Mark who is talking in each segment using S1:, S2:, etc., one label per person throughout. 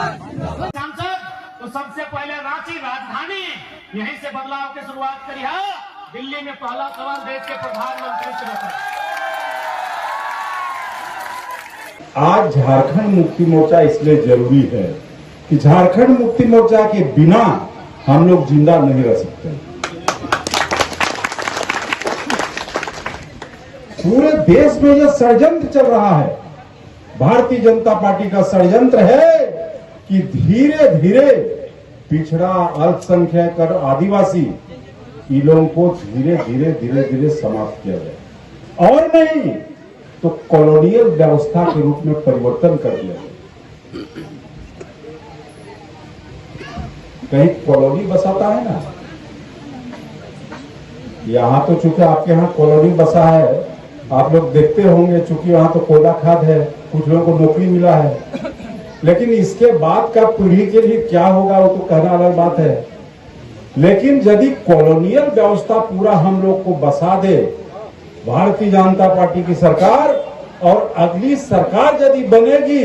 S1: सांसद तो सबसे पहले रांची राजधानी यहीं से बदलाव की शुरुआत करी है। दिल्ली में पहला सवाल देश के प्रधानमंत्री से होता है।
S2: आज झारखंड मुक्ति मोर्चा इसलिए जरूरी है कि झारखंड मुक्ति मोर्चा के बिना हम लोग जिंदा नहीं रह सकते। पूरे देश में यह षड्यंत्र चल रहा है, भारतीय जनता पार्टी का षड्यंत्र है कि धीरे धीरे पिछड़ा, अल्पसंख्यक और आदिवासी इन लोगों को धीरे धीरे धीरे धीरे समाप्त किया जाए और नहीं तो कॉलोनियल व्यवस्था के रूप में परिवर्तन कर दिया जाए। कहीं कॉलोनी बसाता है ना, यहां तो चूंकि आपके यहाँ कॉलोनी बसा है, आप लोग देखते होंगे, चूंकि वहां तो कोयला खाद है, कुछ लोगों को नौकरी मिला है, लेकिन इसके बाद का पीढ़ी के लिए क्या होगा वो तो कहना अलग बात है। लेकिन यदि कॉलोनियल व्यवस्था पूरा हम लोग को बसा दे भारतीय जनता पार्टी की सरकार, और अगली सरकार यदि बनेगी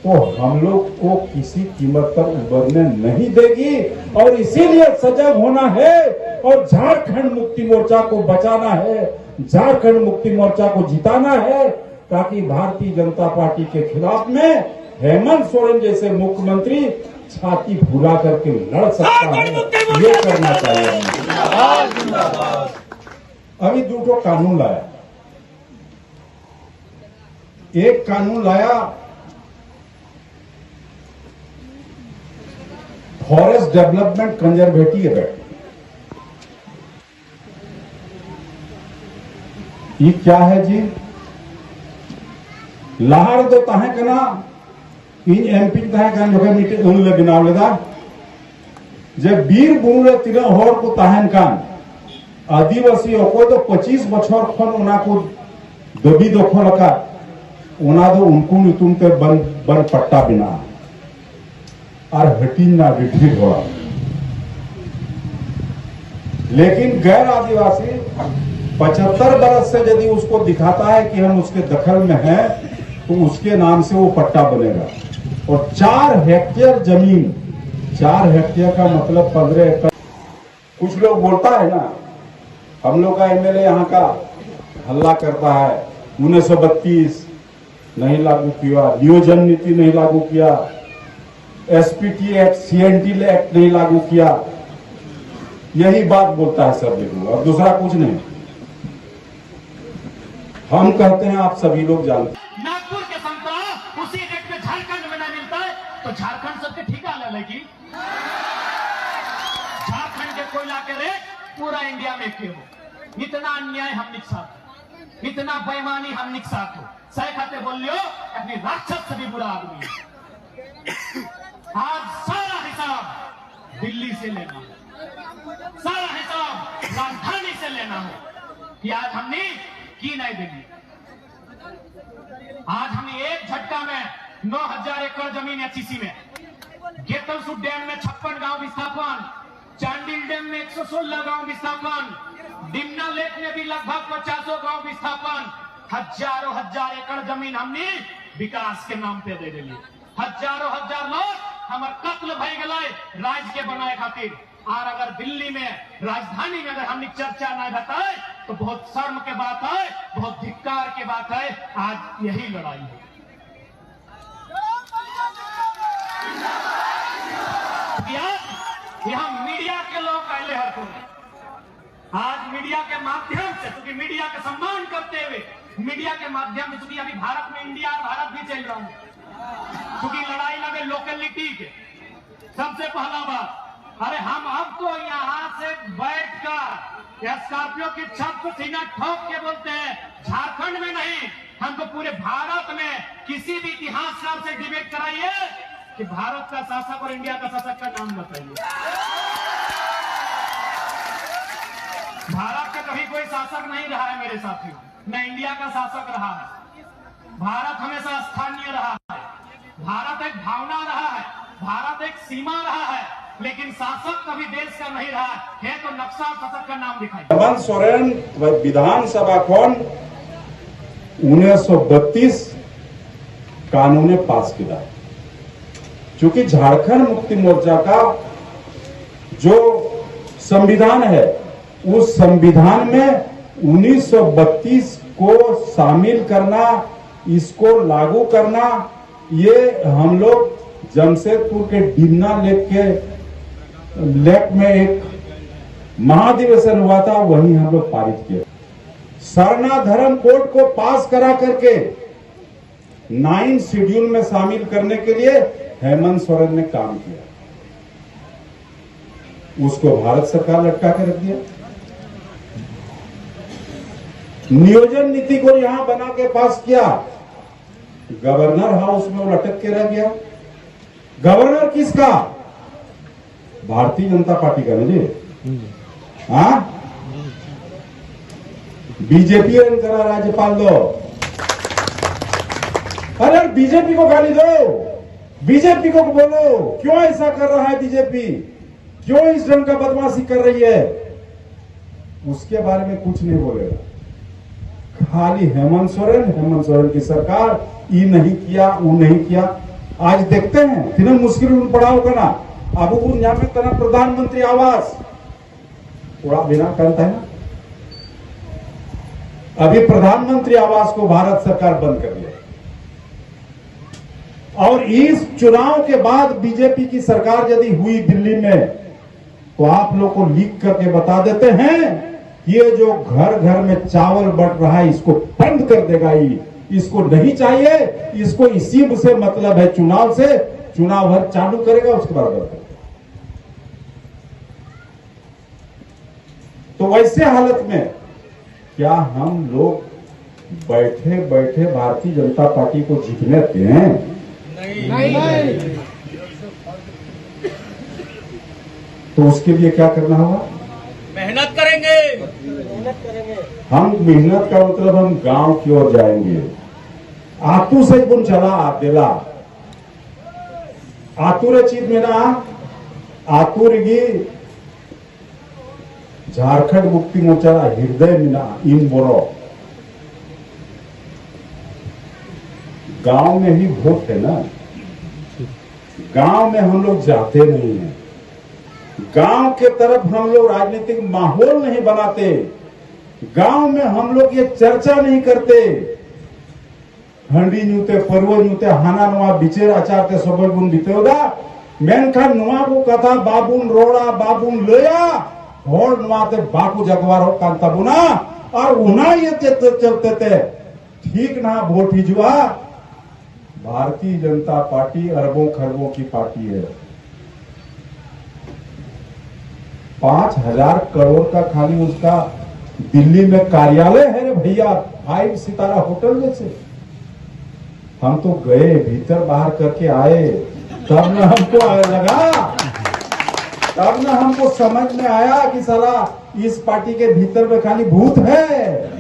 S2: तो हम लोग को किसी कीमत पर उभरने नहीं देगी, और इसीलिए सजग होना है और झारखंड मुक्ति मोर्चा को बचाना है, झारखंड मुक्ति मोर्चा को जिताना है, ताकि भारतीय जनता पार्टी के खिलाफ में हेमंत सोरेन जैसे मुख्यमंत्री छाती फुला करके लड़ सकता है। ये करना चाहिए। अभी दूसरा कानून लाया, एक कानून लाया फॉरेस्ट डेवलपमेंट कंजर्वेटिव एक्ट। ये क्या है जी? लाहर दो ताहे कना इन एमपी ताहे कन जो मीटे उन ले बनाव लेदा जे बीर बुनुले तिरा होर को ताहन कान आदिवासी अकोय तो 25 बछर खन उना को दबी दखो लका उना दो उनको नितुम ते बन पट्टा बिना और हटीन ना रिट्रीट हो। लेकिन गैर आदिवासी 75 बरस से यदि उसको दिखाता है कि हम उसके दखल में हैं तो उसके नाम से वो पट्टा बनेगा। और 4 हेक्टेयर जमीन, 4 हेक्टेयर का मतलब 15 एकड़। कुछ लोग बोलता है ना, हम लोग का एमएलए यहाँ का हल्ला करता है 1932 नहीं लागू किया, नियोजन नीति नहीं लागू किया, एसपीटी एक्ट, सीएनटी एक्ट नहीं लागू किया, यही बात बोलता है सब लोग और दूसरा कुछ नहीं। हम कहते हैं आप सभी लोग जानते हैं,
S1: नागपुर के संतरा उसी रेट में झारखंड में नहीं मिलता है तो झारखंड सबके ठिका ले लेगी। झारखंड के कोयला के रेट पूरा इंडिया में क्यों? इतना अन्याय हम निकसात, इतना बेईमानी हम निकसात हो सह खाते बोल लियो अपनी राक्षस से भी बुरा आदमी। आज सारा हिसाब दिल्ली से लेना हो, सारा हिसाब राजधानी से लेना हो कि आज हमने की नहीं दिल्ली। आज हमने एक झटका में 9000 एकड़ जमीन एचईसी में, गेतलसूट डैम में 56 गांव विस्थापन, चांडिल डैम में 116 गांव विस्थापन, डिमना लेक में भी लगभग 50 गांव विस्थापन, हजारों एकड़ जमीन हमने विकास के नाम पे दे दिली। हजारों लोग हमार कत्ल भय गए राज्य के बनाए खातिर। और अगर दिल्ली में राजधानी में अगर हमने चर्चा नहीं बताए तो बहुत शर्म के बात है, बहुत धिक्कार के बात है। आज यही लड़ाई है। यहाँ मीडिया के लोग पहले हर को आज मीडिया के माध्यम से, क्योंकि मीडिया का सम्मान करते हुए मीडिया के माध्यम से, क्योंकि अभी भारत में इंडिया और भारत भी चल रहा है, क्योंकि लड़ाई लगे लोकेलिटी के। सबसे पहला बात, अरे हम अब तो यहाँ से बैठकर स्कॉर्पियो की छत को सीना ठोक के बोलते हैं झारखंड में नहीं, हमको पूरे भारत में किसी भी इतिहासकार से डिबेट कराइए कि भारत का शासक और इंडिया का शासक का नाम बताइए। भारत का कभी कोई शासक नहीं रहा है मेरे साथियों, न इंडिया का शासक रहा है। भारत हमेशा स्थानीय रहा है, भारत एक भावना रहा है, भारत एक सीमा रहा है, लेकिन शासक कभी देश का नहीं रहा है। तो नक्शा शासक का नाम दिखाई। हेमंत
S2: सोरेन विधानसभा कौन 1932 कानून पास किया क्योंकि झारखंड मुक्ति मोर्चा का जो संविधान है, उस संविधान में 1932 को शामिल करना, इसको लागू करना, ये हम लोग जमशेदपुर के डिमना लेक में एक महाधिवेशन हुआ था, वही हम लोग पारित किए। सरना धर्म कोड को पास करा करके 9 शेड्यूल में शामिल करने के लिए हेमंत सोरेन ने काम किया, उसको भारत सरकार लटका के रख दिया। नियोजन नीति को यहां बना के पास किया, गवर्नर हाउस में वो लटक के रह गया। गवर्नर किसका? भारतीय जनता पार्टी का ना जी, हाँ? बीजेपी ने करा राज्यपाल दो। अरे बीजेपी को गाली दो, बीजेपी को बोलो क्यों ऐसा कर रहा है बीजेपी, क्यों इस ढंग का बदमाशी कर रही है, उसके बारे में कुछ नहीं बोलेगा। खाली हेमंत सोरेन की सरकार ये नहीं किया, वो नहीं किया। आज देखते हैं तीनों मुश्किल में पड़ा होगा ना, अब में तना प्रधानमंत्री आवास उड़ा बिना करता है ना। अभी प्रधानमंत्री आवास को भारत सरकार बंद कर दिया, और इस चुनाव के बाद बीजेपी की सरकार यदि हुई दिल्ली में, तो आप लोग को लीक करके बता देते हैं, ये जो घर घर में चावल बंट रहा है इसको बंद कर देगा। ये इसको नहीं चाहिए, इसको इसी से मतलब है चुनाव से, चुनाव हर चालू करेगा उसके बाद बंद करेगा। तो वैसे हालत में क्या हम लोग बैठे बैठे भारतीय जनता पार्टी को जीतने देते हैं? नहीं। तो उसके लिए क्या करना होगा?
S3: मेहनत करेंगे।
S2: हम मेहनत का मतलब हम गांव की ओर जाएंगे। आतू से बुन चला आतेला आतुरे चीज में ना आतुरगी झारखंड मुक्ति मोर्चा हृदय में ना इन बोरो गांव में ही वोट है ना। गांव में हम लोग जाते नहीं हैं, गांव के तरफ हम लोग राजनीतिक माहौल नहीं बनाते, गांव में हम लोग ये चर्चा नहीं करते। हंडी न्यूते पर्व न्यूते हाना नुआ बिचेर आचार ते सबल गुण बितेवदा मेनखान नुआ को कथा बाबुन रोड़ा बाबुन लोया होड़ नुआ ते बाकू जगवार हो कांता बुना और उना ये चलते थे ठीक ना वोट हिजुआ। भारतीय जनता पार्टी अरबों खरबों की पार्टी है। 5,000 करोड़ का खाली उसका दिल्ली में कार्यालय है रे भैया, 5 सितारा होटल जैसे। हम तो गए भीतर बाहर करके आए, तब न हमको लगा, तब न हमको समझ में आया कि साला इस पार्टी के भीतर में खाली भूत है।